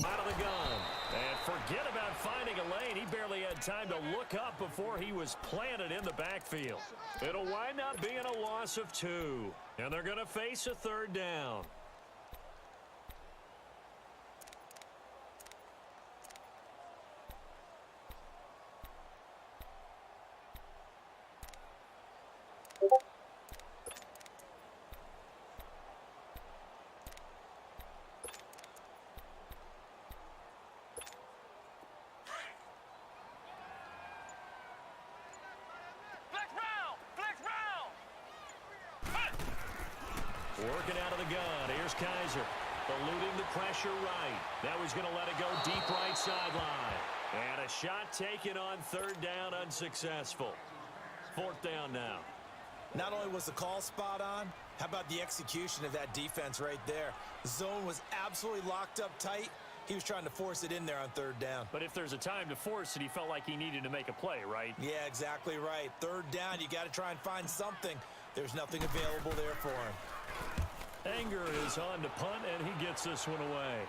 Out of the gun. And forget about finding a lane. He barely had time to look up before he was planted in the backfield. It'll wind up being a loss of 2. And they're going to face a third down. Working out of the gun. Here's Kaiser. Eluding the pressure right. Now he's going to let it go deep right sideline. And a shot taken on third down, unsuccessful. Fourth down now. Not only was the call spot on, how about the execution of that defense right there? The zone was absolutely locked up tight. He was trying to force it in there on third down. But if there's a time to force it, he felt like he needed to make a play, right? Yeah, exactly right. Third down, you got to try and find something. There's nothing available there for him. Anger is on to punt, and he gets this one away.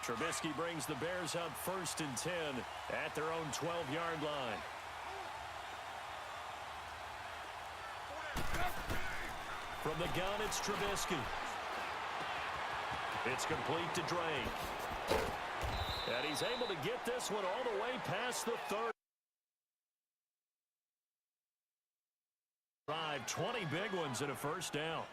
Trubisky brings the Bears up 1st and 10 at their own 12-yard line. From the gun, it's Trubisky. It's complete to Drake. And he's able to get this one all the way past the 30. 20 big ones and a first down.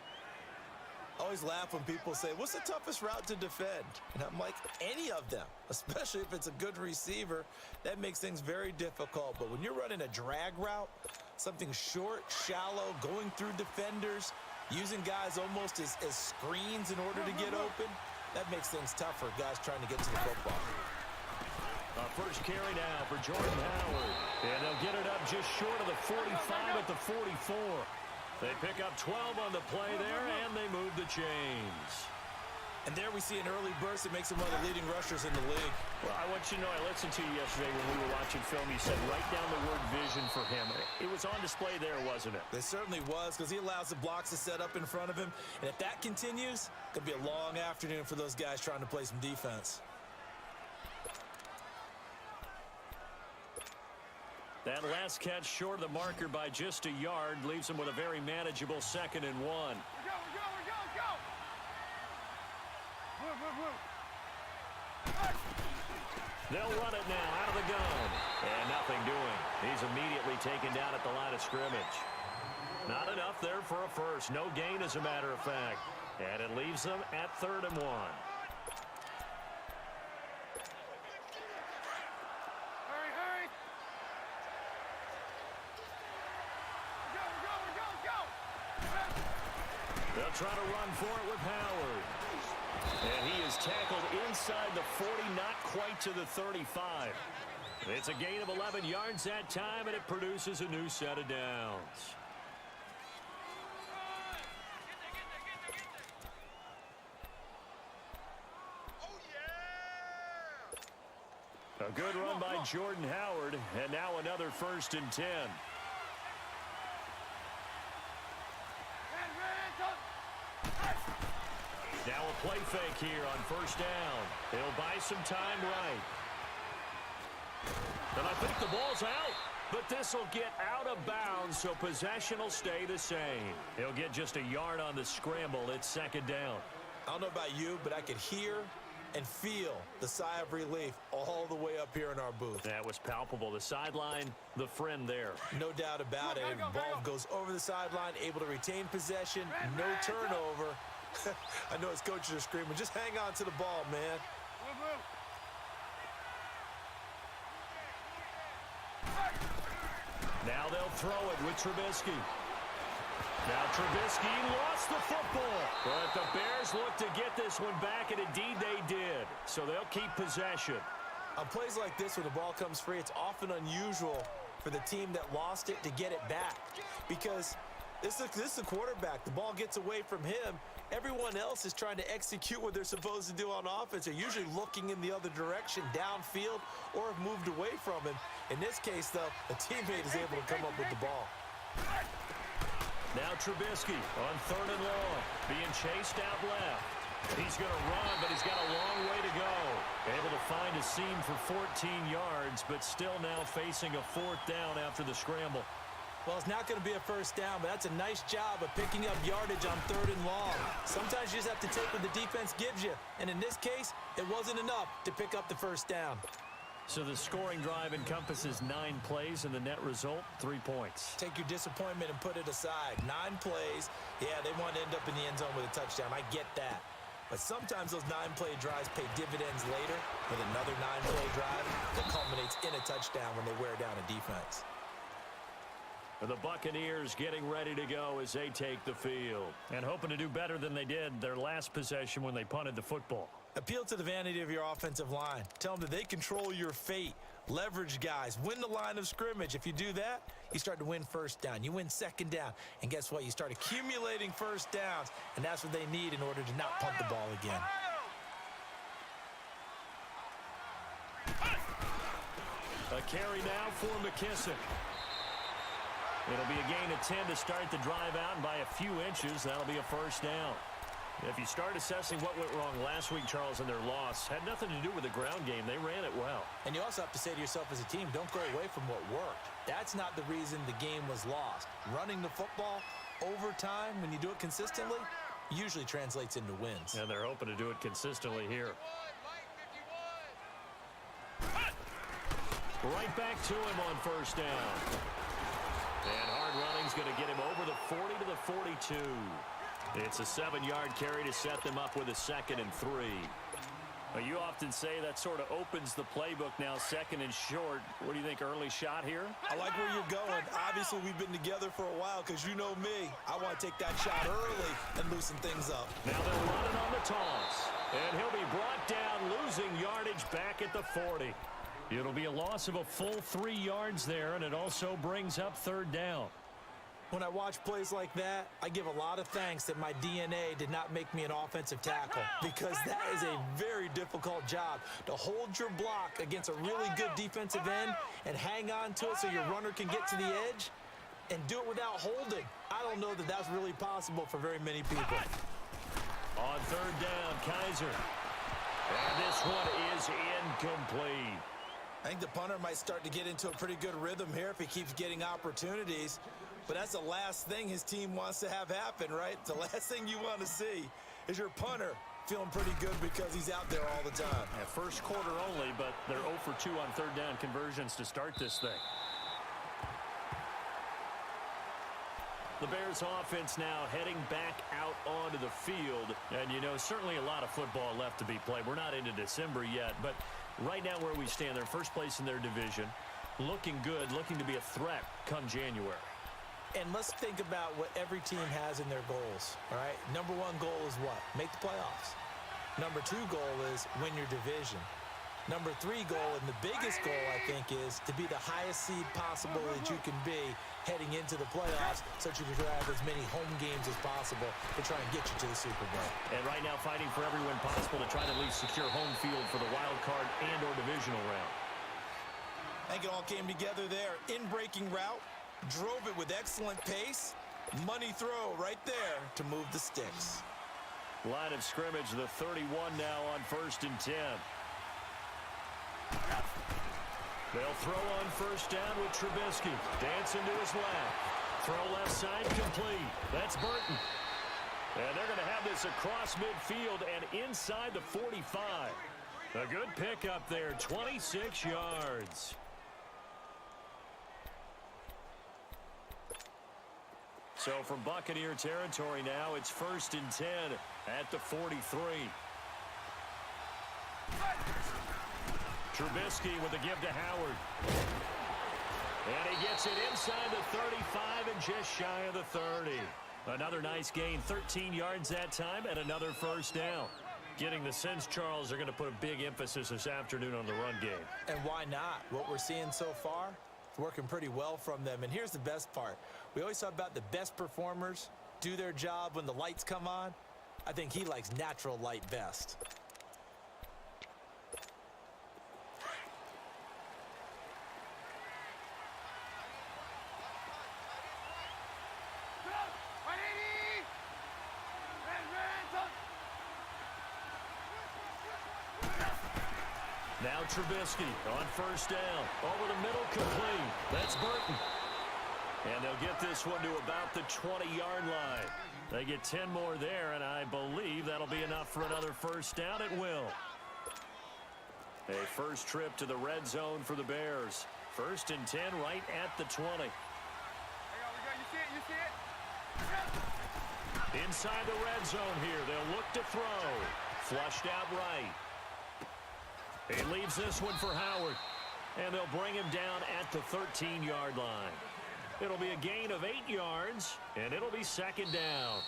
I always laugh when people say, what's the toughest route to defend? And I'm like, any of them, especially if it's a good receiver. That makes things very difficult. But when you're running a drag route, something short, shallow, going through defenders, using guys almost as screens in order to get open, that makes things tough for guys trying to get to the football. First carry now for Jordan Howard. And they'll get it up just short of the 45 at the 44. They pick up 12 on the play there, and they move the chains. And there we see an early burst that makes him one of the leading rushers in the league. Well, I want you to know, I listened to you yesterday when we were watching film. You said write down the word vision for him. It was on display there, wasn't it? It certainly was, because he allows the blocks to set up in front of him. And if that continues, it could be a long afternoon for those guys trying to play some defense. That last catch short of the marker by just a yard leaves him with a very manageable 2nd and 1. Go! They'll run it now out of the gun. And nothing doing. He's immediately taken down at the line of scrimmage. Not enough there for a first. No gain, as a matter of fact. And it leaves them at 3rd and 1. They'll try to run for it with Howard. And he is tackled inside the 40, not quite to the 35. It's a gain of 11 yards that time, and it produces a new set of downs. A good run by Jordan Howard, and now another 1st and 10. Now a play fake here on 1st down. He'll buy some time right. And I think the ball's out, but this will get out of bounds, so possession will stay the same. He'll get just a yard on the scramble. It's 2nd down. I don't know about you, but I could hear and feel the sigh of relief all the way up here in our booth. That was palpable. The sideline, the friend there. No doubt about it. Ball goes over the sideline, able to retain possession, no turnover. I know his coaches are screaming, just hang on to the ball, man. Now they'll throw it with Trubisky. Now Trubisky lost the football, but the Bears look to get this one back, and indeed they did. So they'll keep possession. On plays like this, when the ball comes free, it's often unusual for the team that lost it to get it back, because this is the quarterback. The ball gets away from him. Everyone else is trying to execute what they're supposed to do on offense. They're usually looking in the other direction, downfield, or have moved away from him. In this case, though, a teammate is able to come up with the ball. Now Trubisky on 3rd and long, being chased out left. He's going to run, but he's got a long way to go. Able to find a seam for 14 yards, but still now facing a 4th down after the scramble. Well, it's not going to be a 1st down, but that's a nice job of picking up yardage on 3rd and long. Sometimes you just have to take what the defense gives you, and in this case, it wasn't enough to pick up the 1st down. So the scoring drive encompasses 9 plays, and the net result, 3 points. Take your disappointment and put it aside. 9 plays. Yeah, they want to end up in the end zone with a touchdown. I get that. But sometimes those 9-play drives pay dividends later with another 9-play drive that culminates in a touchdown when they wear down a defense. The Buccaneers getting ready to go as they take the field, and hoping to do better than they did their last possession when they punted the football. Appeal to the vanity of your offensive line. Tell them that they control your fate. Leverage guys. Win the line of scrimmage. If you do that, you start to win 1st down. You win 2nd down. And guess what? You start accumulating 1st downs, and that's what they need in order to not punt the ball again. A carry now for McKissick. It'll be a gain of 10 to start the drive out, and by a few inches, that'll be a 1st down. If you start assessing what went wrong last week, Charles, in their loss, had nothing to do with the ground game. They ran it well. And you also have to say to yourself as a team, don't go away from what worked. That's not the reason the game was lost. Running the football over time, when you do it consistently, usually translates into wins. And they're hoping to do it consistently here. Right back to him on 1st down. And hard running's going to get him over the 40 to the 42. It's a 7-yard carry to set them up with a 2nd and 3. Now, you often say that sort of opens the playbook now, 2nd and short. What do you think, early shot here? I like where you're going. Obviously, we've been together for a while because you know me. I want to take that shot early and loosen things up. Now they'll run it on the toss. And he'll be brought down, losing yardage back at the 40. It'll be a loss of a full 3 yards there, and it also brings up 3rd down. When I watch plays like that, I give a lot of thanks that my DNA did not make me an offensive tackle, because that is a very difficult job, to hold your block against a really good defensive end and hang on to it so your runner can get to the edge and do it without holding. I don't know that that's really possible for very many people. On 3rd down, Kaiser. And this one is incomplete. I think the punter might start to get into a pretty good rhythm here if he keeps getting opportunities. But that's the last thing his team wants to have happen, right? The last thing you want to see is your punter feeling pretty good because he's out there all the time. Yeah, 1st quarter only, but they're 0 for 2 on 3rd down conversions to start this thing. The Bears offense now heading back out onto the field. And, you know, certainly a lot of football left to be played. We're not into December yet, but right now where we stand, they're 1st place in their division. Looking good, looking to be a threat come January. And let's think about what every team has in their goals, all right? Number 1 goal is what? Make the playoffs. Number 2 goal is win your division. Number 3 goal, and the biggest goal, I think, is to be the highest seed possible that you can be heading into the playoffs, so that you can have as many home games as possible to try and get you to the Super Bowl. And right now fighting for every win possible to try to at least secure home field for the wild card and or divisional round. I think it all came together there. In-breaking route, drove it with excellent pace. Money throw right there to move the sticks. Line of scrimmage, the 31 now on 1st and 10. They'll throw on 1st down with Trubisky. Dancing to his left. Throw left side complete. That's Burton. And they're going to have this across midfield and inside the 45. A good pickup there, 26 yards. So from Buccaneer territory now, it's 1st and 10 at the 43. Trubisky with the give to Howard. And he gets it inside the 35 and just shy of the 30. Another nice gain, 13 yards that time, and another 1st down. Getting the sense, Charles, they're going to put a big emphasis this afternoon on the run game. And why not? What we're seeing so far, it's working pretty well from them. And here's the best part. We always talk about the best performers do their job when the lights come on. I think he likes natural light best. Now Trubisky on 1st down. Over the middle, complete. That's Burton. And they'll get this one to about the 20-yard line. They get 10 more there, and I believe that'll be enough for another 1st down. It will. A first trip to the red zone for the Bears. 1st and 10 right at the 20. You see it? You see it? Inside the red zone here. They'll look to throw. Flushed out right. He leaves this one for Howard. And they'll bring him down at the 13-yard line. It'll be a gain of 8 yards, and it'll be 2nd down.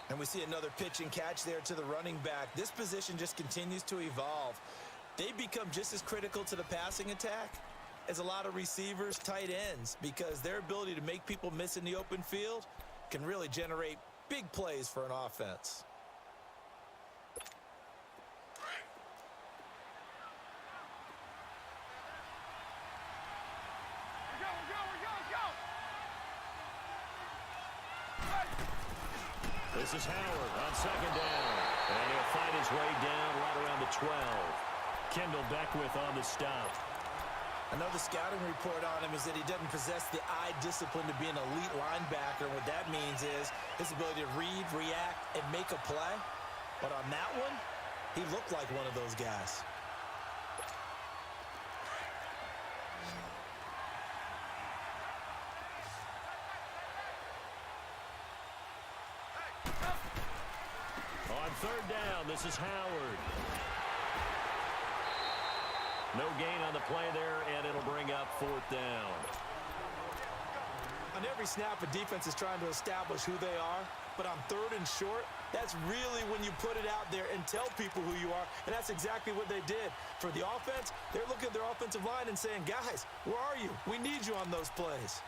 And we see another pitch and catch there to the running back. This position just continues to evolve. They become just as critical to the passing attack as a lot of receivers, tight ends, because their ability to make people miss in the open field can really generate big plays for an offense. This is Howard on 2nd down. And he'll fight his way down right around the 12. Kendall Beckwith on the stop. Another scouting report on him is that he doesn't possess the eye discipline to be an elite linebacker. What that means is his ability to read, react, and make a play. But on that one, he looked like one of those guys. On 3rd down, this is Howard. No gain on the play there, and it'll bring up 4th down. On every snap, a defense is trying to establish who they are, but on 3rd and short, that's really when you put it out there and tell people who you are, and that's exactly what they did. For the offense, they're looking at their offensive line and saying, guys, where are you? We need you on those plays.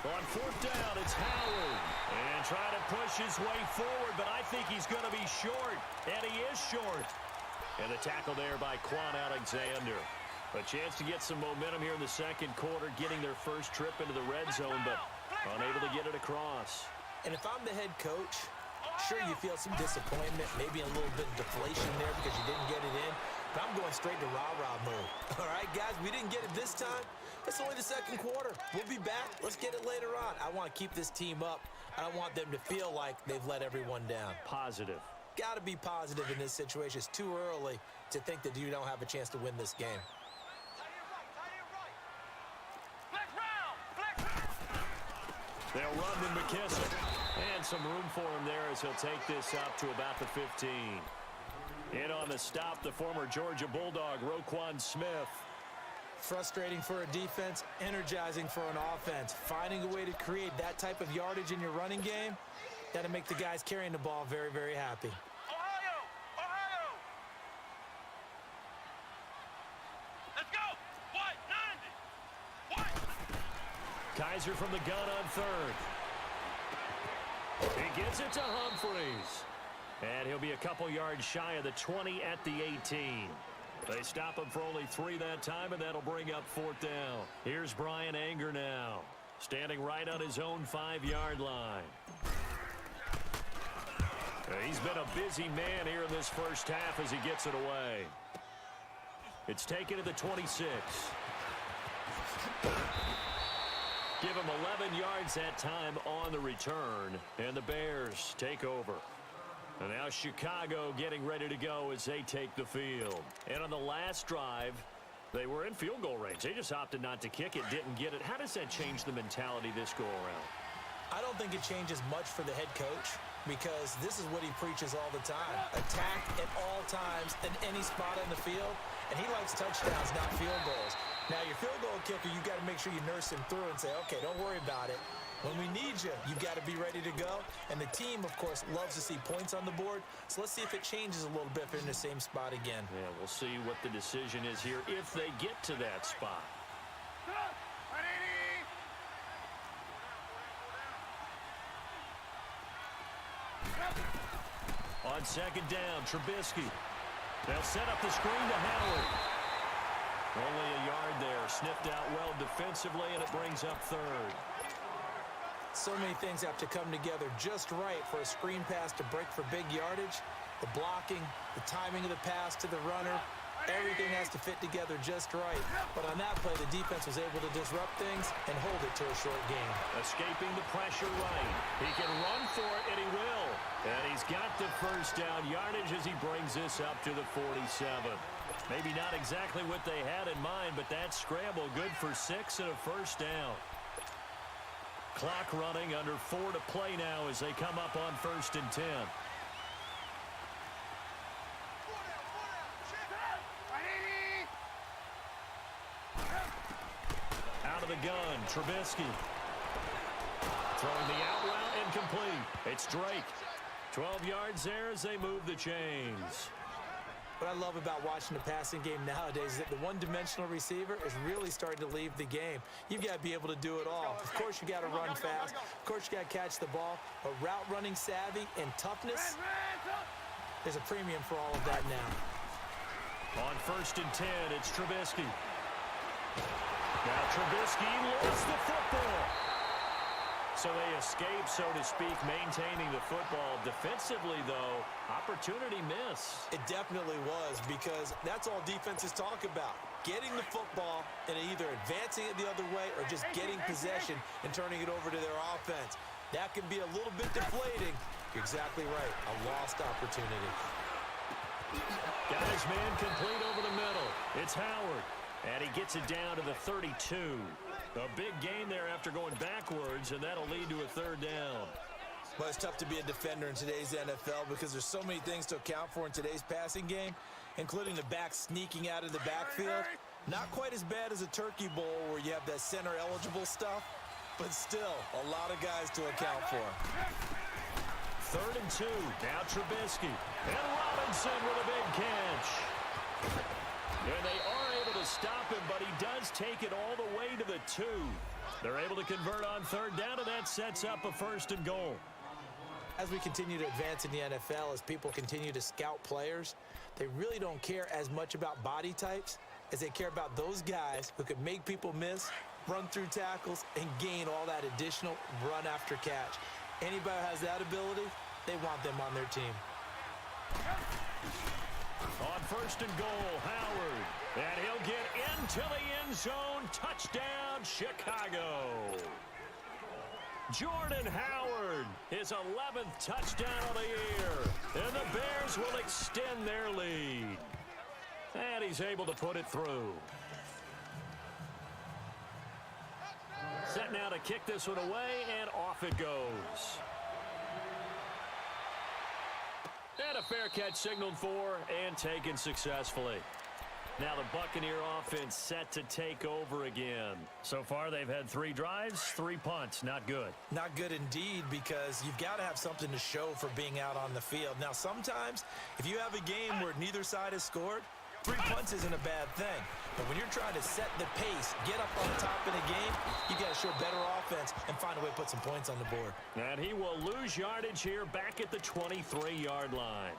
On 4th down, it's Howard. And trying to push his way forward, but I think he's going to be short. And he is short. And the tackle there by Quan Alexander. A chance to get some momentum here in the 2nd quarter, getting their first trip into the red zone, but unable to get it across. And if I'm the head coach, sure you feel some disappointment, maybe a little bit of deflation there because you didn't get it in. But I'm going straight to rah-rah mode. All right, guys, we didn't get it this time. It's only the 2nd quarter. We'll be back. Let's get it later on. I want to keep this team up. I don't want them to feel like they've let everyone down. Positive. Got to be positive in this situation. It's too early to think that you don't have a chance to win this game. They'll run with McKissick. And some room for him there as he'll take this up to about the 15. In on the stop, the former Georgia Bulldog, Roquan Smith. Frustrating for a defense, energizing for an offense. Finding a way to create that type of yardage in your running game, that'll make the guys carrying the ball very, very happy. Ohio! Ohio! Let's go! What? 90! What? Kaiser from the gun on third. He gives it to Humphreys. And he'll be a couple yards shy of the 20 at the 18. They stop him for only 3 that time, and that'll bring up 4th down. Here's Brian Anger now, standing right on his own 5-yard line. He's been a busy man here in this first half as he gets it away. It's taken to the 26. Give him 11 yards that time on the return, and the Bears take over. And now Chicago getting ready to go as they take the field. And on the last drive, they were in field goal range. They just opted not to kick it, didn't get it. How does that change the mentality this go-around? I don't think it changes much for the head coach because this is what he preaches all the time. Attack at all times in any spot on the field, and he likes touchdowns, not field goals. Now, your field goal kicker, you've got to make sure you nurse him through and say, okay, don't worry about it. When we need you, you've got to be ready to go. And the team, of course, loves to see points on the board. So let's see if it changes a little bit if they're in the same spot again. Yeah, we'll see what the decision is here if they get to that spot. On 2nd down, Trubisky. They'll set up the screen to Howard. Only a yard there, sniffed out well defensively, and it brings up 3rd. So many things have to come together just right for a screen pass to break for big yardage. The blocking, the timing of the pass to the runner, everything has to fit together just right. But on that play, the defense was able to disrupt things and hold it to a short game. Escaping the pressure right. He can run for it, and he will. And he's got the first down yardage as he brings this up to the 47. Maybe not exactly what they had in mind, but that scramble good for 6 and a first down. Clock running, under 4 to play now as they come up on 1st and 10. Out of the gun, Trubisky. Throwing the out route incomplete. It's Drake. 12 yards there as they move the chains. What I love about watching the passing game nowadays is that the one-dimensional receiver is really starting to leave the game. You've got to be able to do it all. Of course, you got to run fast. Of course, you got to catch the ball. But route running savvy and toughness, there's a premium for all of that now. On 1st and 10, it's Trubisky. Now Trubisky lost the football. So they escape, so to speak, maintaining the football. Defensively, though, opportunity miss. It definitely was, because that's all defenses talk about. Getting the football and either advancing it the other way or just getting possession and turning it over to their offense. That can be a little bit deflating. You're exactly right. A lost opportunity. Got his man complete over the middle. It's Howard. And he gets it down to the 32. A big gain there after going backwards, and that'll lead to a 3rd down. Well, it's tough to be a defender in today's NFL because there's so many things to account for in today's passing game, including the back sneaking out of the backfield. Not quite as bad as a turkey bowl where you have that center-eligible stuff, but still a lot of guys to account for. 3rd and 2. Now Trubisky. And Robinson with a big catch. And they are able to stop him, but he does take it all the way to the 2. They're able to convert on 3rd down, and that sets up a 1st and goal. As we continue to advance in the NFL, as people continue to scout players, they really don't care as much about body types as they care about those guys who can make people miss, run through tackles, and gain all that additional run after catch. Anybody who has that ability, they want them on their team. On 1st and goal, Howard. And he'll get into the end zone. Touchdown, Chicago. Jordan Howard, his 11th touchdown of the year. And the Bears will extend their lead. And he's able to put it through. Set now to kick this one away, and off it goes. And a fair catch signaled for and taken successfully. Now the Buccaneer offense set to take over again. So far they've had 3 drives, 3 punts. Not good. Not good indeed, because you've got to have something to show for being out on the field. Now sometimes if you have a game where neither side has scored, 3 punts isn't a bad thing. But when you're trying to set the pace, get up on top in a game, you got to show better offense and find a way to put some points on the board. And he will lose yardage here back at the 23-yard line.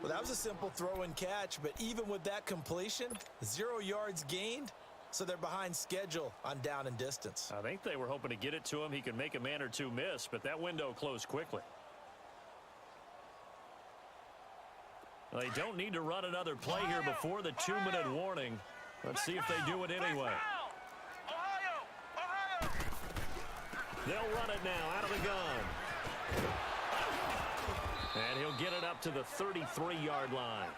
Well, that was a simple throw and catch, but even with that completion, 0 yards gained, so they're behind schedule on down and distance. I think they were hoping to get it to him. He could make a man or two miss, but that window closed quickly. They don't need to run another play here before the 2-minute warning. Let's see if they do it anyway. They'll run it now out of the gun. And he'll get it up to the 33-yard line.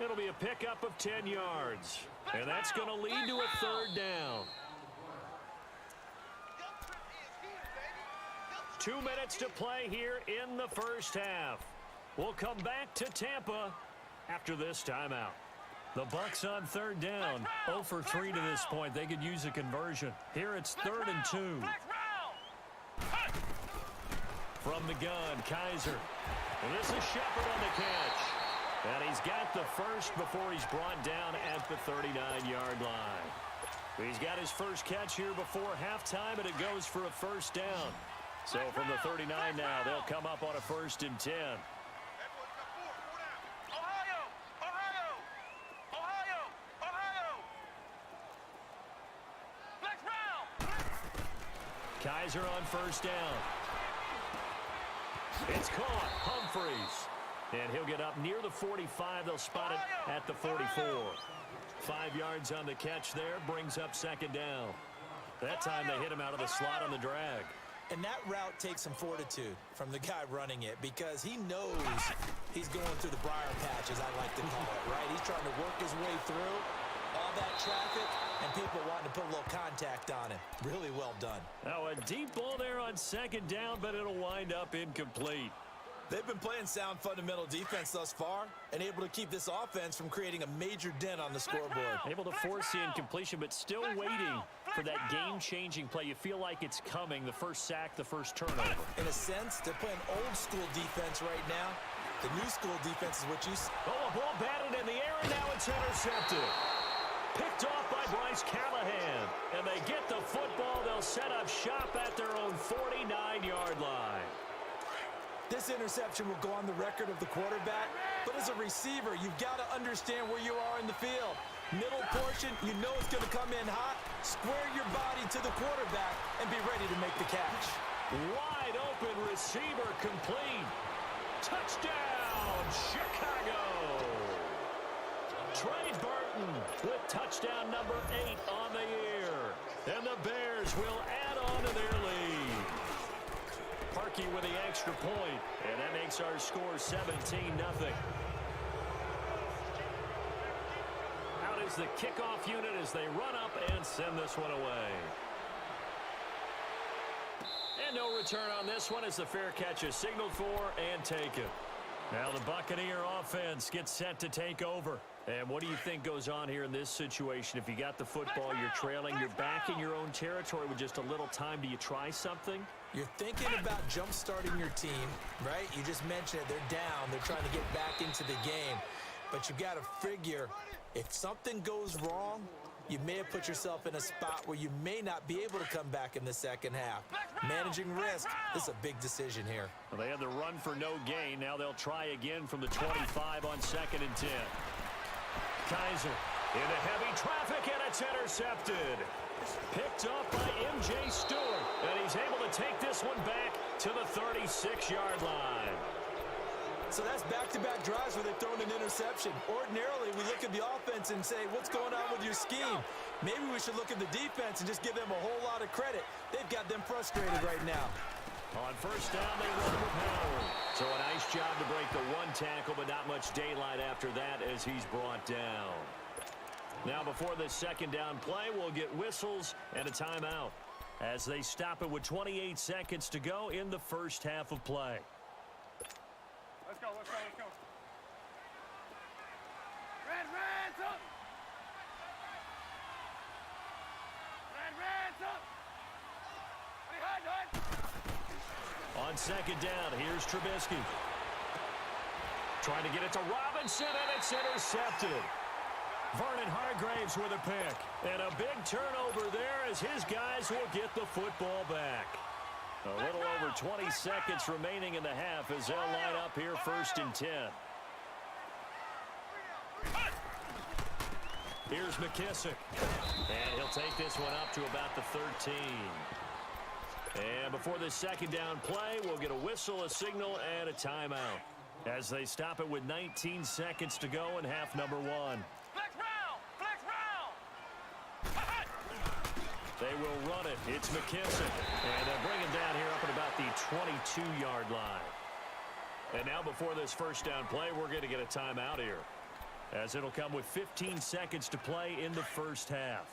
It'll be a pickup of 10 yards. And that's going to lead to a 3rd down. 2 minutes to play here in the first half. We'll come back to Tampa after this timeout. The Bucs on 3rd down. 0 for 3 to this point. They could use a conversion. Here it's 3rd and 2. From the gun, Kaiser. And this is Shepard on the catch. And he's got the first before he's brought down at the 39-yard line. He's got his first catch here before halftime, and it goes for a 1st down. So from the 39 now, they'll come up on a 1st and 10. Kaiser on 1st down. It's caught. Humphreys. And he'll get up near the 45. They'll spot it at the 44. 5 yards on the catch there. Brings up 2nd down. That time they hit him out of the slot on the drag. And that route takes some fortitude from the guy running it, because he knows he's going through the briar patch, as I like to call it, right? He's trying to work his way through all that traffic and people wanting to put a little contact on him. Really well done. Now a deep ball there on 2nd down, but it'll wind up incomplete. They've been playing sound fundamental defense thus far and able to keep this offense from creating a major dent on the scoreboard. Able to force the incompletion, but still waiting for that game-changing play. You feel like it's coming, the first sack, the first turnover. In a sense, they're playing old-school defense right now. The new-school defense is what you see. Oh, a ball batted in the air, and now it's intercepted. Picked off by Bryce Callahan. And they get the football. They'll set up shop at their own 49-yard line. This interception will go on the record of the quarterback, but as a receiver, you've got to understand where you are in the field. Middle portion, you know it's going to come in hot. Square your body to the quarterback and be ready to make the catch. Wide open receiver complete. Touchdown, Chicago. Trey Burton with touchdown number 8 on the year. And the Bears will add on to their lead. Parkey with the extra point, and that makes our score 17-0. Out is the kickoff unit as they run up and send this one away. And no return on this one as the fair catch is signaled for and taken. Now the Buccaneer offense gets set to take over. And what do you think goes on here in this situation? If you got the football, you're trailing, you're back in your own territory with just a little time. Do you try something? You're thinking about jump-starting your team, right? You just mentioned it. They're down. They're trying to get back into the game. But you've got to figure, if something goes wrong, you may have put yourself in a spot where you may not be able to come back in the second half. Managing risk, this is a big decision here. Well, they had the run for no gain. Now they'll try again from the 25 on 2nd and 10. Kaiser into heavy traffic, and it's intercepted. Picked up by M.J. Stewart, and he's able to take this one back to the 36-yard line. So that's back-to-back drives where they've thrown an interception. Ordinarily, we look at the offense and say, what's going on with your scheme? Maybe we should look at the defense and just give them a whole lot of credit. They've got them frustrated right now. On 1st down, they run with power. So a nice job to break the one tackle, but not much daylight after that as he's brought down. Now before this 2nd down play, we'll get whistles and a timeout as they stop it with 28 seconds to go in the first half of play. Let's go, let's go, let's go. Red, up! On second down, here's Trubisky. Trying to get it to Robinson, and it's intercepted. Vernon Hargraves with a pick. And a big turnover there as his guys will get the football back. A little over 20 seconds remaining in the half as they'll line up here 1st and 10. Here's McKissick. And he'll take this one up to about the 13. And before this second down play, we'll get a whistle, a signal, and a timeout as they stop it with 19 seconds to go in half number 1. Flex round! Flex round! They will run it. It's McKissick. And they'll bring him down here up at about the 22-yard line. And now before this first down play, we're going to get a timeout here, as it'll come with 15 seconds to play in the first half.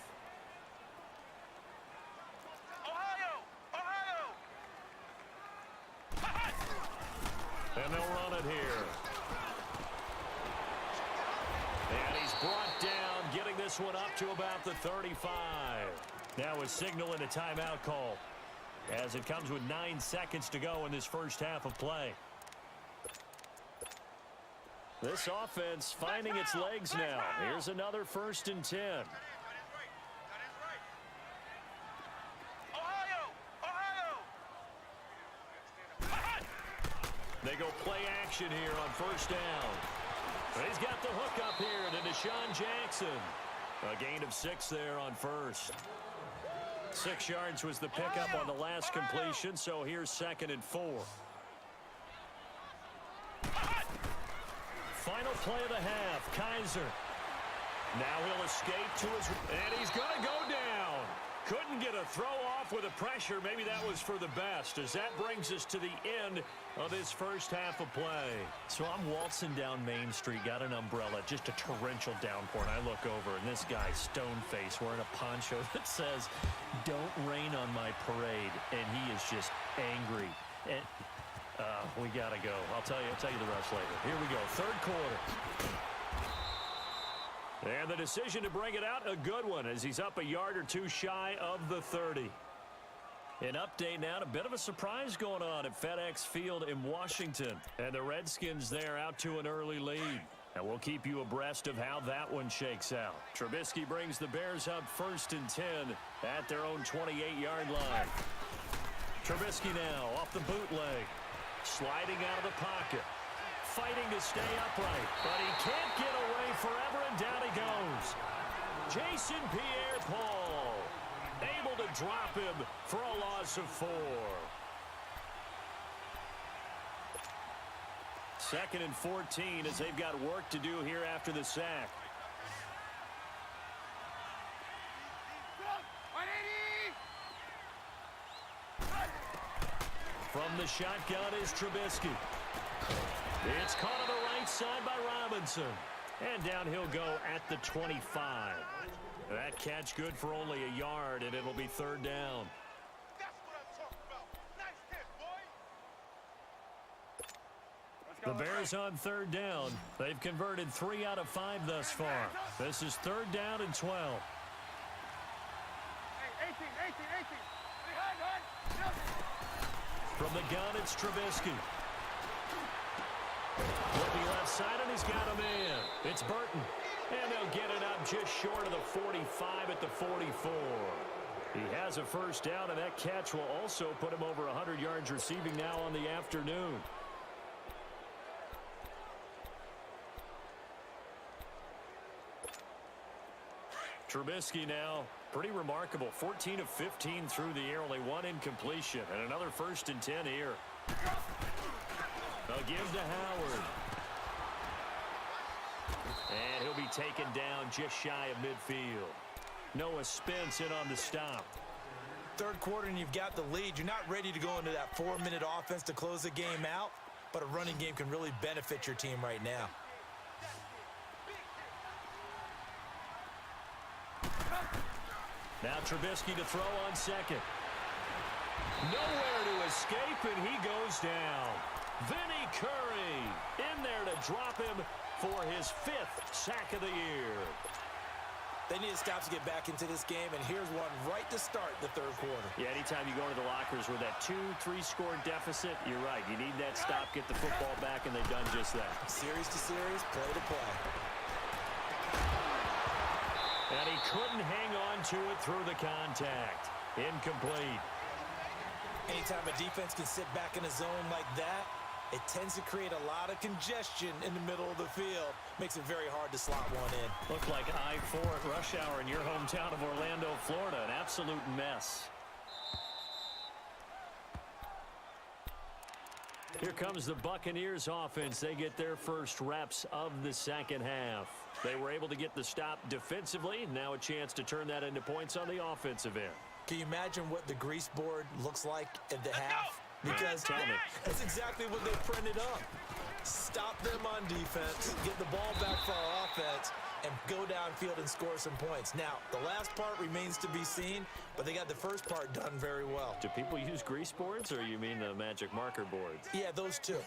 And they'll run it here. And he's brought down, getting this one up to about the 35. Now a signal and a timeout call, as it comes with 9 seconds to go in this first half of play. This offense finding its legs now. Here's another 1st and 10. They go play action here on 1st down. But he's got the hook up here to Deshaun Jackson. A gain of 6 there on 1st. 6 yards was the pickup on the last completion, so here's 2nd and 4. Final play of the half, Kaiser. Now he'll escape to his... And he's going to go down. Couldn't get a throw off with the pressure. Maybe that was for the best, as that brings us to the end of this first half of play. So I'm waltzing down Main Street, got an umbrella, just a torrential downpour, and I look over, and this guy, stone-faced, wearing a poncho that says, "Don't rain on my parade," and he is just angry. And we got to go. I'll tell you the rest later. Here we go, 3rd quarter. And the decision to bring it out, a good one, as he's up a yard or 2 shy of the 30. An update now, a bit of a surprise going on at FedEx Field in Washington. And the Redskins there out to an early lead. And we'll keep you abreast of how that one shakes out. Trubisky brings the Bears up 1st and 10 at their own 28-yard line. Trubisky now off the bootleg. Sliding out of the pocket. Fighting to stay upright, but he can't get away forever, and down he goes. Jason Pierre-Paul able to drop him for a loss of 4. 2nd and 14 as they've got work to do here after the sack. From the shotgun is Trubisky. It's caught on the right side by Robinson. And down he'll go at the 25. That catch good for only a yard, and it'll be 3rd down. That's what I'm talking about. Nice hit, boy. The Bears on 3rd down. They've converted 3 out of 5 thus far. This is 3rd down and 12. Hey, 18. From the gun, it's Trubisky. Looking left side, and he's got a man. It's Burton. And they'll get it up just short of the 45 at the 44. He has a 1st down, and that catch will also put him over 100 yards receiving now on the afternoon. Trubisky now, pretty remarkable. 14 of 15 through the air, only 1 incompletion. And another 1st and 10 here. They'll give to Howard. And he'll be taken down just shy of midfield. Noah Spence in on the stop. 3rd quarter and you've got the lead. You're not ready to go into that 4-minute offense to close the game out, but a running game can really benefit your team right now. Now Trubisky to throw on 2nd. Nowhere to escape, and he goes down. Vinny Curry in there to drop him for his 5th sack of the year. They need to stop to get back into this game, and here's one right to start the third quarter. Yeah, anytime you go into the lockers with that 2-3 score deficit, you're right. You need that stop, get the football back, and they've done just that. Series to series, play to play. And he couldn't hang on to it through the contact. Incomplete. Anytime a defense can sit back in a zone like that, it tends to create a lot of congestion in the middle of the field. Makes it very hard to slot one in. Looked like I-4 at rush hour in your hometown of Orlando, Florida. An absolute mess. Here comes the Buccaneers offense. They get their first reps of the second half. They were able to get the stop defensively. Now a chance to turn that into points on the offensive end. Can you imagine what the grease board looks like at the half? Because that's exactly what they printed up. Stop them on defense, get the ball back for our offense, and go downfield and score some points. Now, the last part remains to be seen, but they got the first part done very well. Do people use grease boards, or you mean the magic marker boards? Yeah, those two.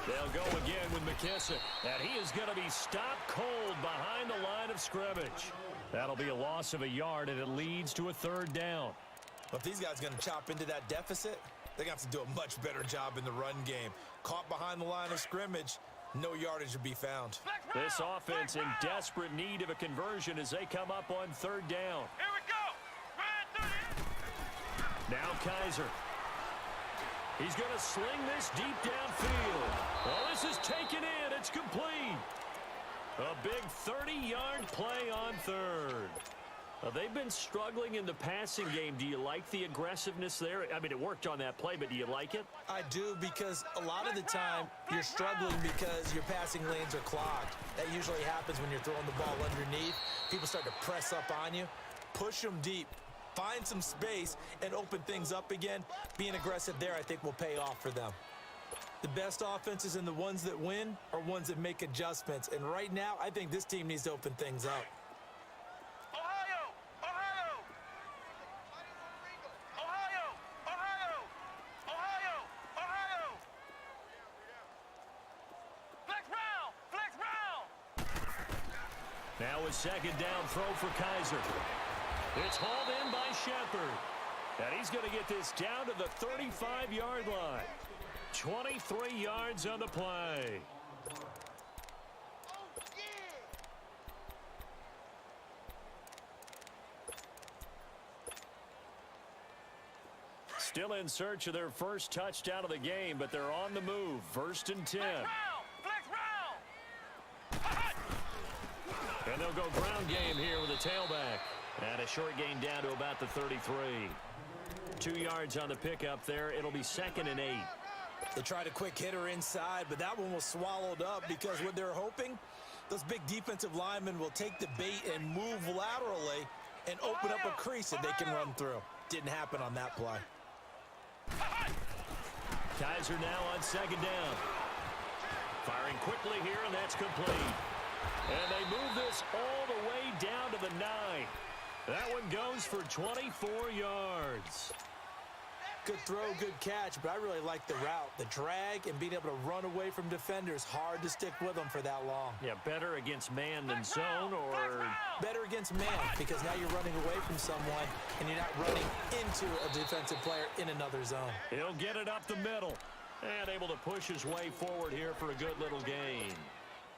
They'll go again with McKissick, and he is going to be stopped cold behind the line of scrimmage. That'll be a loss of a yard, and it leads to a third down. Well, if these guys are going to chop into that deficit, they're going to have to do a much better job in the run game. Caught behind the line of scrimmage, no yardage to be found. This offense in desperate need of a conversion as they come up on third down. Here we go. Now Kaiser. He's going to sling this deep downfield. Well, this is taken in. It's complete. A big 30-yard play on third. They've been struggling in the passing game. Do you like the aggressiveness there? I mean, it worked on that play, but do you like it? I do, because a lot of the time you're struggling because your passing lanes are clogged. That usually happens when you're throwing the ball underneath. People start to press up on you. Push them deep. Find some space and open things up again. Being aggressive there, I think, will pay off for them. The best offenses and the ones that win are ones that make adjustments. And right now, I think this team needs to open things up. Ohio! Ohio! Ohio! Ohio! Ohio! Ohio! Flex round! Flex round! Now a second down throw for Kaiser. It's hauled in by Shepard. And he's going to get this down to the 35-yard line. 23 yards on the play. Still in search of their first touchdown of the game, but they're on the move. First and 10. Flex round! And they'll go ground game here with a tailback. And a short gain down to about the 33. 2 yards on the pickup there. It'll be second and 8. They tried a quick hitter inside, but that one was swallowed up because what they're hoping, those big defensive linemen will take the bait and move laterally and open up a crease that they can run through. Didn't happen on that play. Kaiser now on second down. Firing quickly here, and that's complete. And they move this all the way down to the 9. That one goes for 24 yards. Good throw, good catch, but I really like the route. The drag and being able to run away from defenders, hard to stick with them for that long. Yeah, better against man than zone, or better against man, because now you're running away from someone and you're not running into a defensive player in another zone. He'll get it up the middle and able to push his way forward here for a good little gain.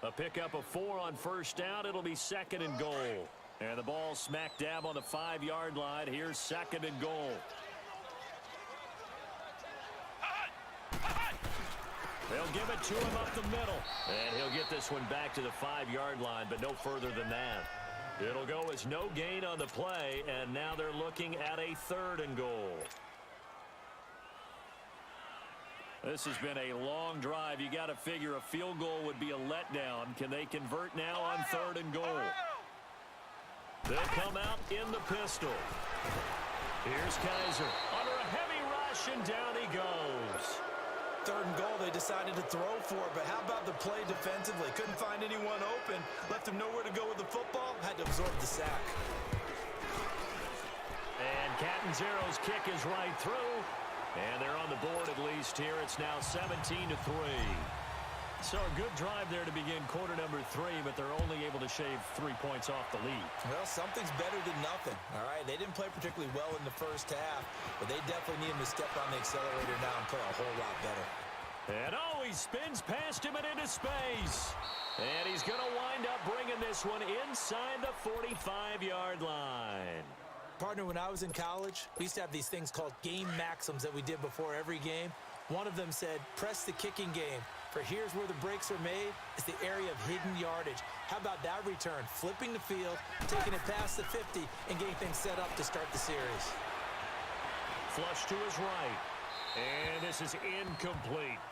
A pickup of 4 on first down. It'll be second and goal. And the ball smack dab on the 5-yard line. Here's second and goal. They'll give it to him up the middle. And he'll get this one back to the 5-yard line, but no further than that. It'll go as no gain on the play, and now they're looking at a third and goal. This has been a long drive. You got to figure a field goal would be a letdown. Can they convert now on third and goal? They'll come out in the pistol. Here's Kaiser under a heavy rush, and down he goes. Third and goal they decided to throw for, but how about the play defensively? Couldn't find anyone open, left him nowhere to go with the football, had to absorb the sack. And Catanzaro's kick is right through. And they're on the board at least here. It's now 17-3. So a good drive there to begin quarter number 3, but they're only able to shave 3 points off the lead. Well, something's better than nothing, all right? They didn't play particularly well in the first half, but they definitely need him to step on the accelerator now and play a whole lot better. And he spins past him and into space. And he's going to wind up bringing this one inside the 45-yard line. Partner, when I was in college, we used to have these things called game maxims that we did before every game. One of them said, press the kicking game. For here's where the breaks are made. It's the area of hidden yardage. How about that return? Flipping the field, taking it past the 50, and getting things set up to start the series. Flush to his right. And this is incomplete.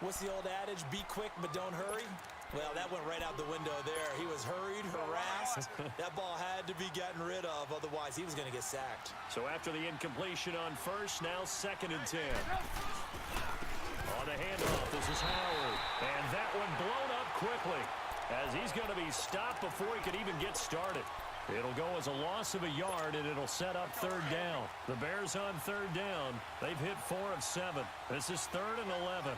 What's the old adage? Be quick, but don't hurry? Well, that went right out the window there. He was hurried, harassed. That ball had to be gotten rid of, otherwise he was going to get sacked. So after the incompletion on first, now 2nd and 10. On the handoff, this is Howard. And that one blown up quickly as he's going to be stopped before he could even get started. It'll go as a loss of a yard, and it'll set up 3rd down. The Bears on 3rd down. They've hit 4 of 7. This is 3rd and 11.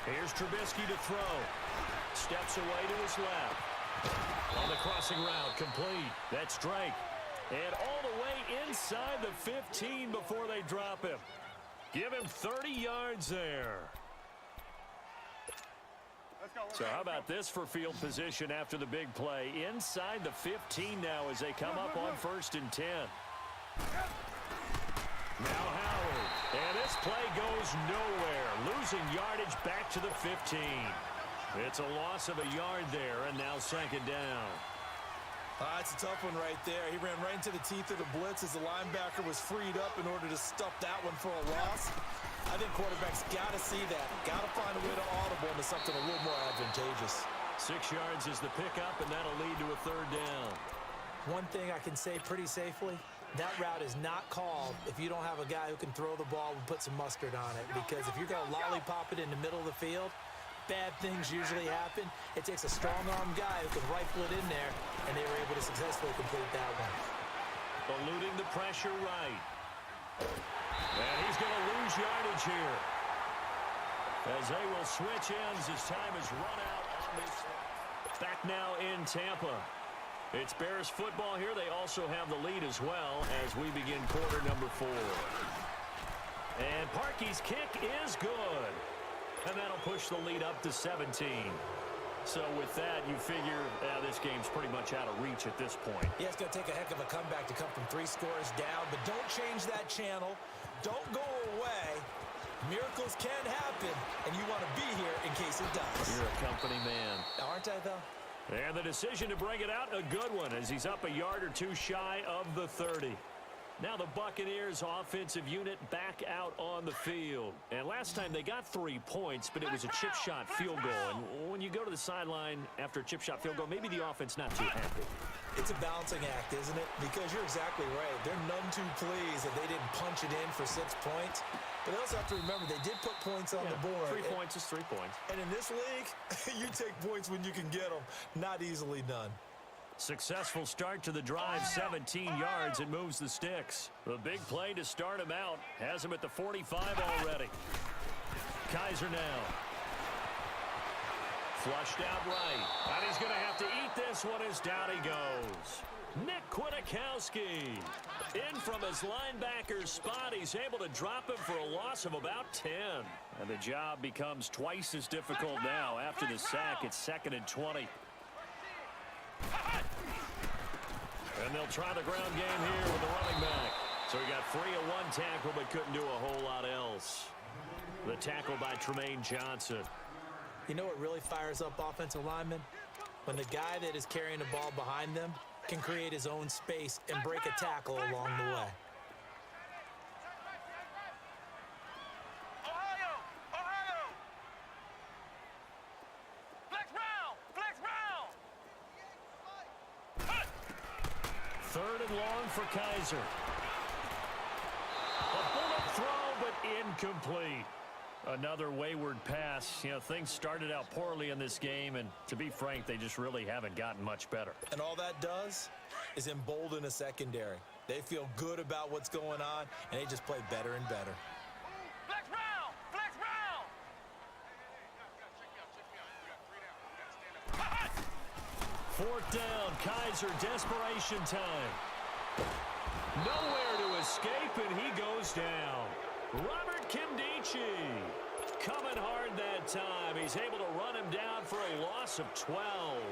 Here's Trubisky to throw. Steps away to his left. On the crossing route, complete. That's Drake. And all the way inside the 15 before they drop him. Give him 30 yards there. So how about this for field position after the big play? Inside the 15 now as they come up on 1st and 10. Now Howard. And this play goes nowhere. Losing yardage back to the 15. It's a loss of a yard there, and now 2nd down. It's a tough one right there. He ran right into the teeth of the blitz as the linebacker was freed up in order to stuff that one for a loss. I think quarterbacks got to see that. Got to find a way to audible into something a little more advantageous. 6 yards is the pickup, and that'll lead to a 3rd down. One thing I can say pretty safely, that route is not called if you don't have a guy who can throw the ball and put some mustard on it. Because if you're going to lollipop it in the middle of the field, bad things usually happen. It takes a strong-arm guy who can rifle it in there, and they were able to successfully complete that one. Eluding the pressure right. And he's going to lose yardage here. As they will switch ends as time is run out on this. Back now in Tampa. It's Bears football here. They also have the lead as well as we begin quarter number 4. And Parkey's kick is good. And that'll push the lead up to 17. So with that, you figure this game's pretty much out of reach at this point. Yeah, it's going to take a heck of a comeback to come from 3 scores down. But don't change that channel. Don't go away. Miracles can happen, and you want to be here in case it does. You're a company man. Aren't I, though? And the decision to bring it out, a good one, as he's up a yard or 2 shy of the 30. Now the Buccaneers offensive unit back out on the field. And last time they got 3 points, but it was a chip shot field goal. And when you go to the sideline after a chip shot field goal, maybe the offense not too happy. It's a balancing act, isn't it? Because you're exactly right. They're none too pleased that they didn't punch it in for 6 points. But they also have to remember they did put points on the board. 3 points is 3 points. And in this league, you take points when you can get them. Not easily done. Successful start to the drive, 17 yards. It moves the sticks. The big play to start him out. Has him at the 45 already. Kaiser now. Flushed out right. And he's going to have to eat this one as down he goes. Nick Kwiatkowski. In from his linebacker spot. He's able to drop him for a loss of about 10. And the job becomes twice as difficult now. After the sack, it's 2nd and 20. And they'll try the ground game here with the running back. So he got free of 1 tackle but couldn't do a whole lot else. The tackle by Tremaine Johnson. You know what really fires up offensive linemen? When the guy that is carrying the ball behind them can create his own space and break a tackle along the way. Ohio! Ohio! Flex round! Flex round! 3rd and long for Kaiser. A bullet throw, but incomplete. Another wayward pass. You know, things started out poorly in this game, and to be frank, they just really haven't gotten much better. And all that does is embolden a secondary. They feel good about what's going on, and they just play better and better. Flex round! Flex round! Fourth down, Kaiser, desperation time. Nowhere to escape, and he goes down. Robert Kimdichie coming hard that time. He's able to run him down for a loss of 12.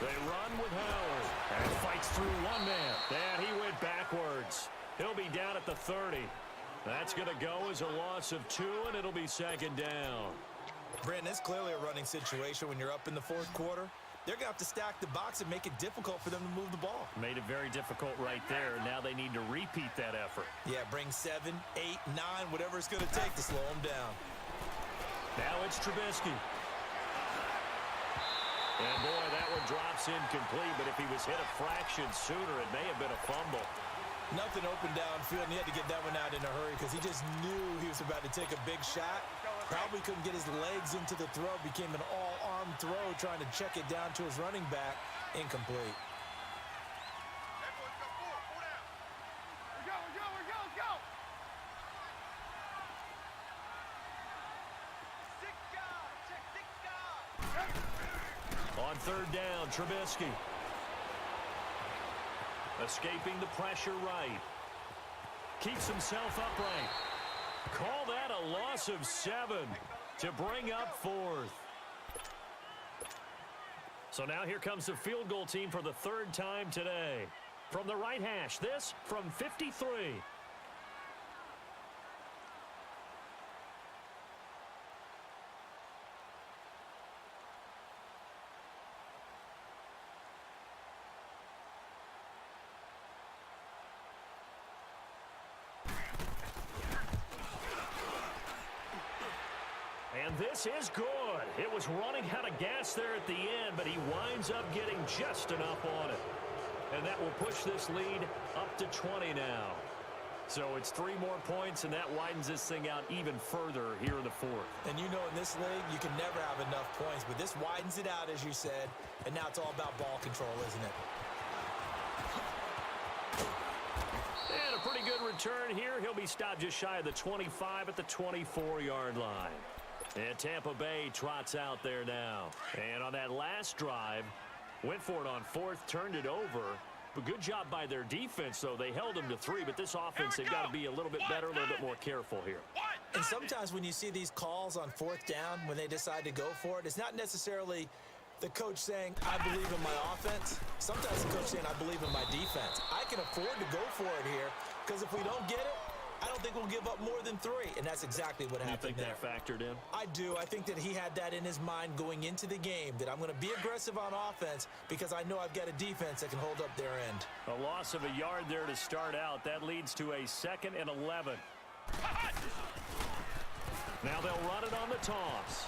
They run with Howard. And fights through one man. And he went backwards. He'll be down at the 30. That's going to go as a loss of 2, and it'll be second down. Brandon, it's clearly a running situation when you're up in the fourth quarter. They're going to have to stack the box and make it difficult for them to move the ball. Made it very difficult right there. Now they need to repeat that effort. Yeah, bring 7, 8, 9, whatever it's going to take to slow them down. Now it's Trubisky. And boy, that one drops incomplete, but if he was hit a fraction sooner, it may have been a fumble. Nothing open downfield, and he had to get that one out in a hurry because he just knew he was about to take a big shot. Probably couldn't get his legs into the throw. Became an all-arm throw, trying to check it down to his running back. Incomplete. On third down, Trubisky. Escaping the pressure right. Keeps himself upright. Call that a loss of 7 to bring up fourth. So now here comes the field goal team for the third time today. From the right hash, this from 53. And this is good. It was running out of gas there at the end, but he winds up getting just enough on it. And that will push this lead up to 20 now. So it's 3 more points, and that widens this thing out even further here in the fourth. And you know in this league, you can never have enough points, but this widens it out, as you said, and now it's all about ball control, isn't it? And a pretty good return here. He'll be stopped just shy of the 25 at the 24-yard line. And Tampa Bay trots out there now. And on that last drive, went for it on fourth, turned it over. But good job by their defense, though. They held them to 3, but this offense, they've got to be a little bit better, a little bit more careful here. And sometimes when you see these calls on fourth down, when they decide to go for it, it's not necessarily the coach saying, I believe in my offense. Sometimes the coach saying, I believe in my defense. I can afford to go for it here, because if we don't get it, I don't think we'll give up more than 3, and that's exactly what happened there. You think that factored in? I do. I think that he had that in his mind going into the game, that I'm going to be aggressive on offense because I know I've got a defense that can hold up their end. A loss of a yard there to start out. That leads to a 2nd and 11. Now they'll run it on the toss.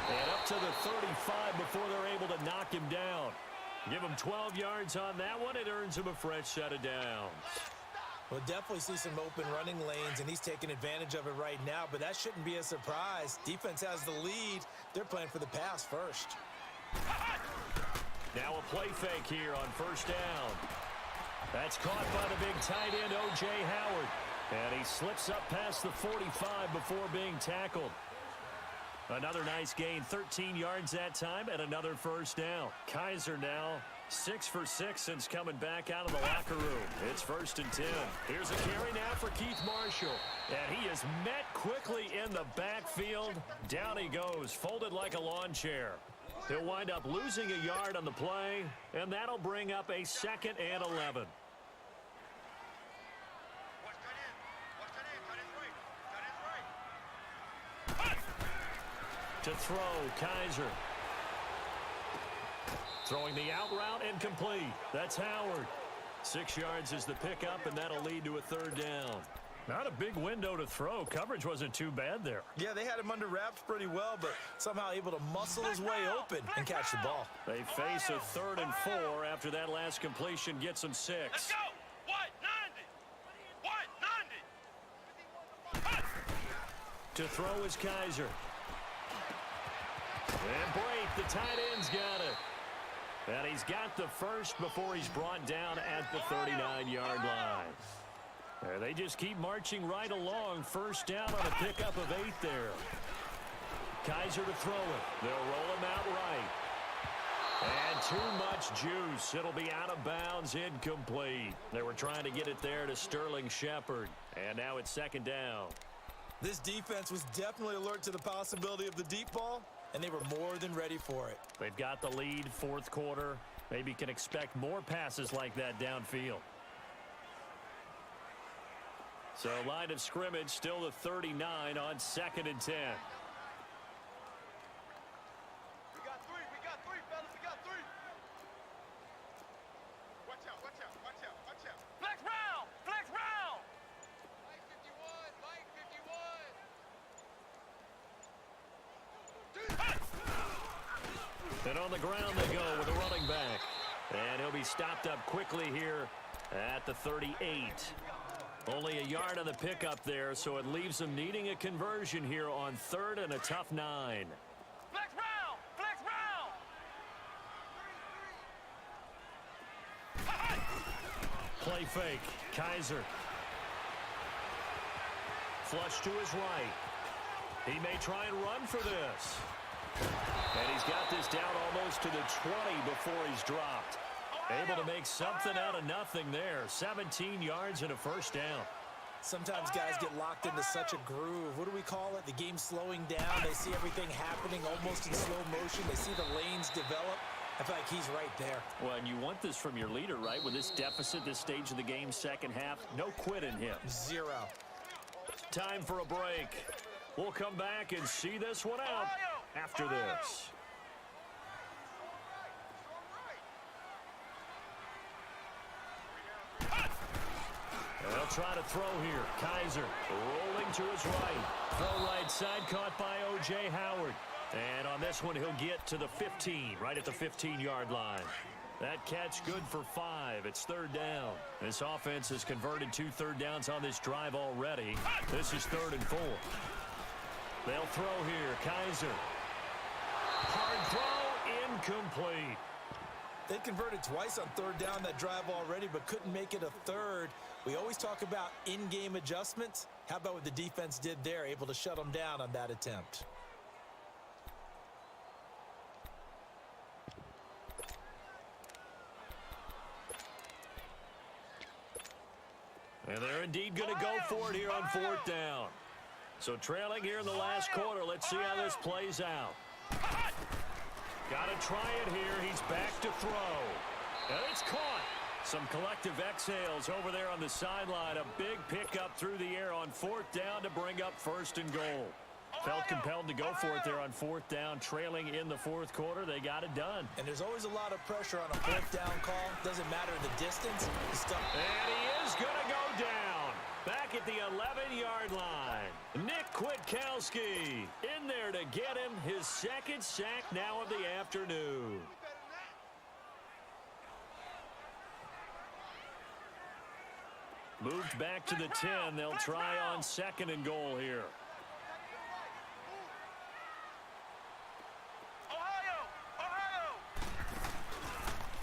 And up to the 35 before they're able to knock him down. Give him 12 yards on that one. It earns him a fresh set of downs. We'll definitely see some open running lanes, and he's taking advantage of it right now, but that shouldn't be a surprise. Defense has the lead. They're playing for the pass first. Now a play fake here on first down. That's caught by the big tight end, O.J. Howard. And he slips up past the 45 before being tackled. Another nice gain, 13 yards that time, and another first down. Kaiser now 6 for 6 since coming back out of the locker room. It's 1st and 10. Here's a carry now for Keith Marshall. And he is met quickly in the backfield. Down he goes, folded like a lawn chair. He'll wind up losing a yard on the play, and that'll bring up a 2nd and 11. To throw, Kaiser. Throwing the out route incomplete. That's Howard. 6 yards is the pickup, and that'll lead to a 3rd down. Not a big window to throw. Coverage wasn't too bad there. Yeah, they had him under wraps pretty well, but somehow able to muscle his way open and catch the ball. They face a 3rd and 4 after that last completion gets them 6. Let's go! What? 90! To throw is Kaiser. And break, the tight end's got it. And he's got the first before he's brought down at the 39-yard line. There, they just keep marching right along. First down on a pickup of 8 there. Kaiser to throw it. They'll roll him out right. And too much juice. It'll be out of bounds, incomplete. They were trying to get it there to Sterling Shepard. And now it's second down. This defense was definitely alert to the possibility of the deep ball, and they were more than ready for it. They've got the lead, fourth quarter. Maybe can expect more passes like that downfield. So line of scrimmage still the 39 on 2nd and 10. We got three, fellas. We got three. Watch out. Flex round. Mike 51. And on the ground they go with a running back. And he'll be stopped up quickly here at the 38. Only a yard on the pickup there, so it leaves them needing a conversion here on 3rd and a tough 9. Flex round. Play fake. Kaiser. Flush to his right. He may try and run for this. And he's got this down almost to the 20 before he's dropped. Able to make something out of nothing there. 17 yards and a first down. Sometimes guys get locked into such a groove. What do we call it? The game slowing down. They see everything happening almost in slow motion. They see the lanes develop. I feel like he's right there. Well, and you want this from your leader, right? With this deficit, this stage of the game, second half, no quit in him. 0. Time for a break. We'll come back and see this one out after this. They'll try to throw here. Kaiser rolling to his right. Throw right side caught by O.J. Howard. And on this one, he'll get to the 15, right at the 15-yard line. That catch good for 5. It's 3rd down. This offense has converted 2 third downs on this drive already. This is 3rd and 4. They'll throw here. Kaiser. Hard throw, incomplete. They converted twice on 3rd down that drive already, but couldn't make it a 3rd. We always talk about in-game adjustments. How about what the defense did there, able to shut them down on that attempt? And they're indeed going to go for it here on 4th down. So trailing here in the last quarter. Let's see how this plays out. Got to try it here. He's back to throw. And it's caught. Some collective exhales over there on the sideline. A big pickup through the air on 4th down to bring up 1st and goal. Felt compelled to go for it there on 4th down, trailing in the 4th quarter. They got it done. And there's always a lot of pressure on a 4th down call. Doesn't matter the distance. And he is going to go down. Back at the 11-yard line. Nick Kwiatkowski in there to get him his 2nd sack now of the afternoon. Moved back to the 10. They'll try on 2nd and goal here.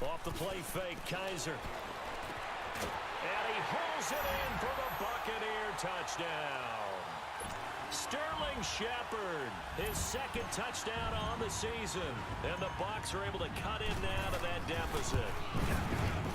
Off the play fake, Kaiser. And he hauls it in for the Buccaneer touchdown. Sterling Shepard, his 2nd touchdown on the season. And the Bucs are able to cut in now to that deficit.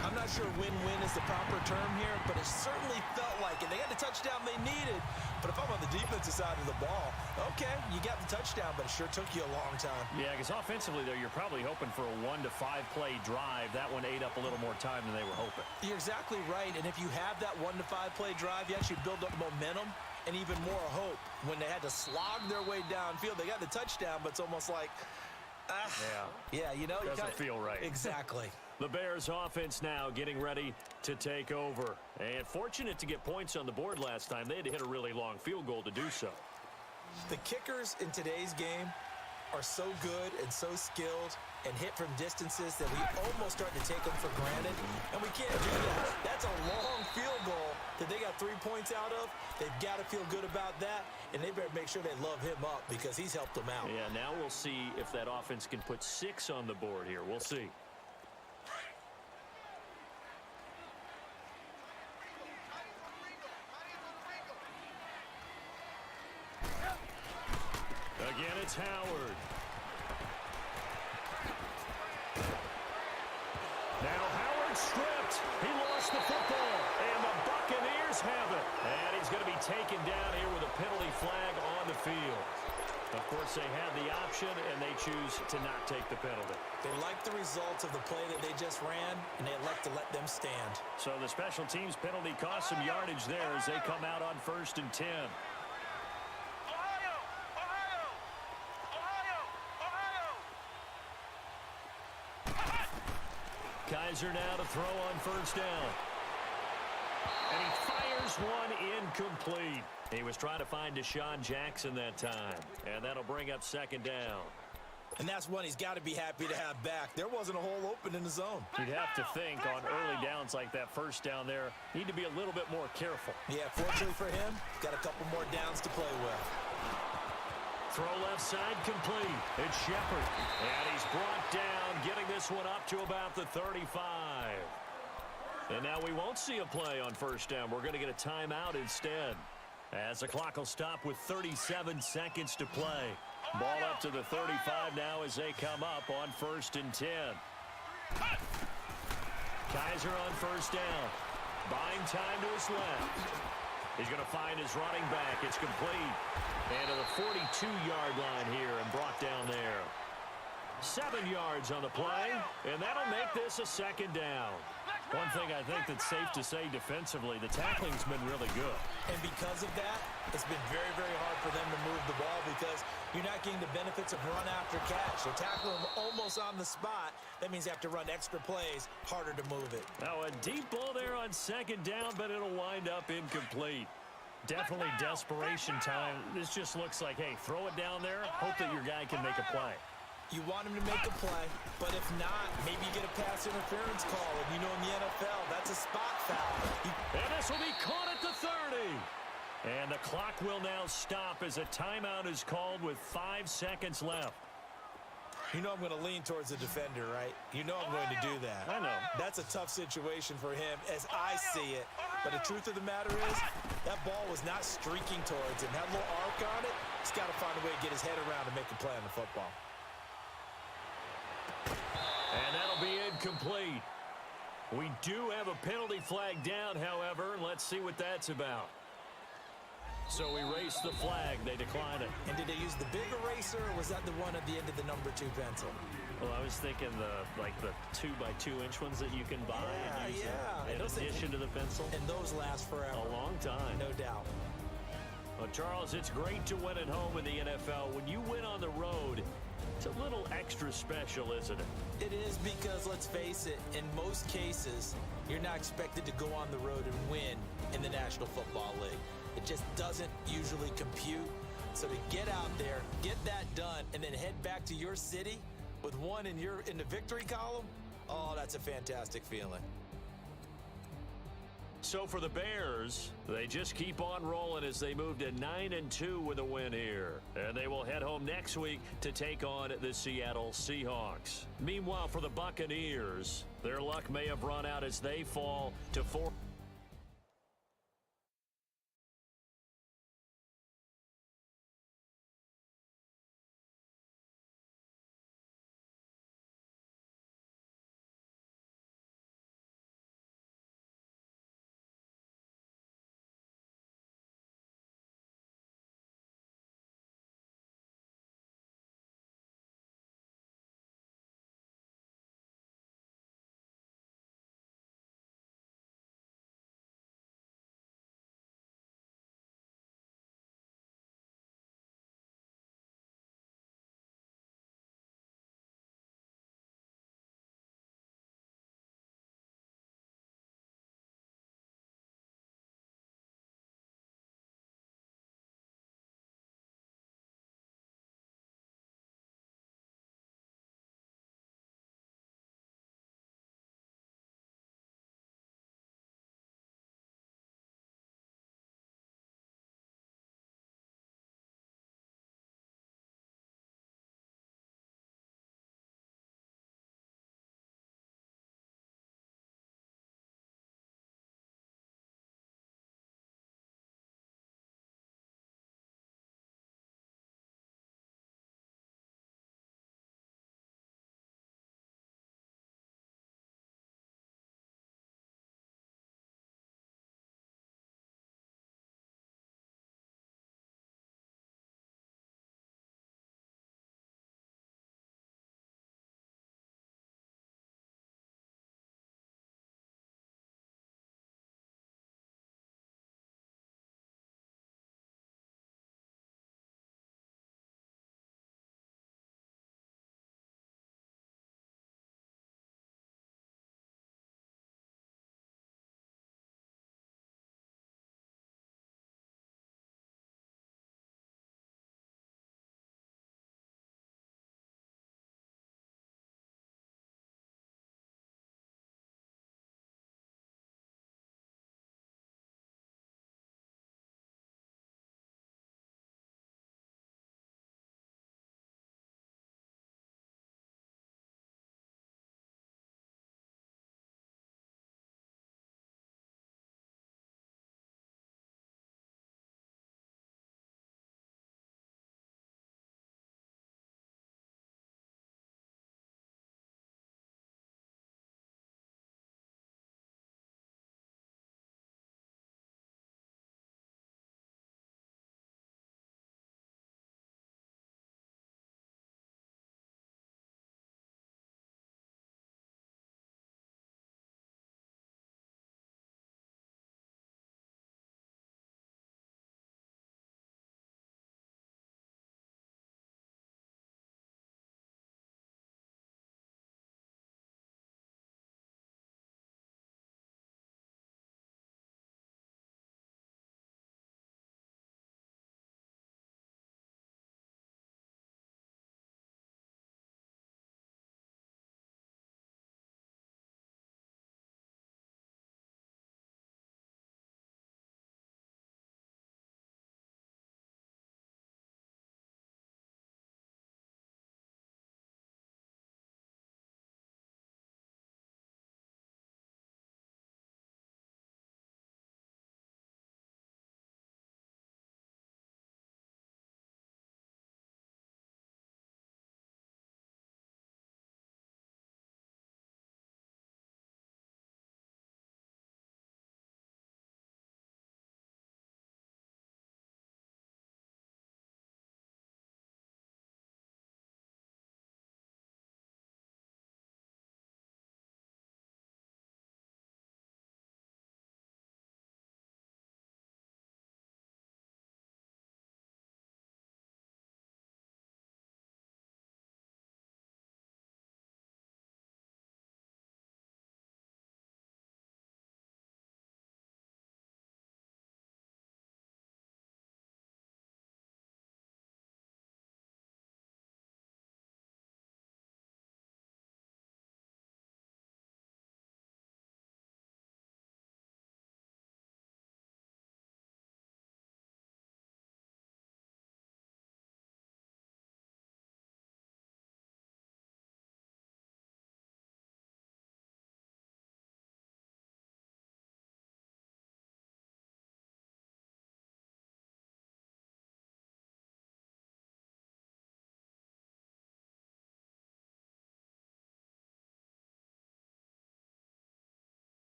I'm not sure win-win is the proper term here, but it certainly felt like it. They got the touchdown they needed, but if I'm on the defensive side of the ball, okay, you got the touchdown, but it sure took you a long time. Yeah, because offensively, though, you're probably hoping for a 1 to 5 play drive. That one ate up a little more time than they were hoping. You're exactly right, and if you have that 1 to 5 play drive, you actually build up momentum and even more hope. When they had to slog their way downfield, they got the touchdown, but it's almost like, yeah, you know. Doesn't feel right. Exactly. The Bears offense now getting ready to take over. And fortunate to get points on the board last time. They had to hit a really long field goal to do so. The kickers in today's game are so good and so skilled and hit from distances that we almost start to take them for granted. And we can't do that. That's a long field goal that they got 3 points out of, they've got to feel good about that, and they better make sure they love him up because he's helped them out. Yeah, now we'll see if that offense can put 6 on the board here. We'll see. Again, it's Howard. Now Howard stripped. He lost the football, and the Buccaneers have it. And he's going to be taken down here with a penalty flag on the field. Of course, they had the option, and they choose to not take the penalty. They like the results of the play that they just ran, and they elect to let them stand. So the special teams penalty cost some yardage there as they come out on 1st and 10. Kaiser now to throw on 1st down. And he fires one incomplete. He was trying to find Deshaun Jackson that time. And that'll bring up 2nd down. And that's one he's got to be happy to have back. There wasn't a hole open in the zone. You'd have to think on early downs like that 1st down there, need to be a little bit more careful. Yeah, fortunately for him, got a couple more downs to play with. Throw left side complete. It's Shepard. And he's brought down, getting this one up to about the 35. And now we won't see a play on 1st down. We're going to get a timeout instead. As the clock will stop with 37 seconds to play. Ball up to the 35 now as they come up on 1st and 10. Kaiser on 1st down. Buying time to his left. He's going to find his running back. It's complete. And to the 42-yard line here and brought down there. 7 yards on the play, and that'll make this a 2nd down. One thing I think that's safe to say defensively, the tackling's been really good. And because of that, it's been very, very hard for them to move the ball because you're not getting the benefits of run after catch. They're tackling them almost on the spot. That means you have to run extra plays, harder to move it. Now a deep ball there on 2nd down, but it'll wind up incomplete. Definitely desperation time. This just looks like, hey, throw it down there, hope that your guy can make a play. You want him to make a play, but if not, maybe you get a pass interference call. And you know in the NFL, that's a spot foul. And this will be caught at the 30. And the clock will now stop as a timeout is called with 5 seconds left. You know I'm going to lean towards the defender, right? You know I'm going to do that. I know. That's a tough situation for him as I see it. But the truth of the matter is, that ball was not streaking towards him. Had a little arc on it. He's got to find a way to get his head around and make a play on the football. And that'll be incomplete. We do have a penalty flag down, however. Let's see what that's about. So we race the flag. They decline it. And did they use the big eraser, or was that the one at the end of the number 2 pencil? Well, I was thinking the 2-by-2-inch ones that you can buy and use in addition to the pencil. And those last forever. A long time. No doubt. Well, Charles, it's great to win at home in the NFL. When you win on the road, it's a little extra special, isn't it? It is because, let's face it, in most cases, you're not expected to go on the road and win in the National Football League. It just doesn't usually compute. So to get out there, get that done, and then head back to your city with one in the victory column, oh, that's a fantastic feeling. So for the Bears, they just keep on rolling as they move to 9-2 with a win here. And they will head home next week to take on the Seattle Seahawks. Meanwhile, for the Buccaneers, their luck may have run out as they fall to 4.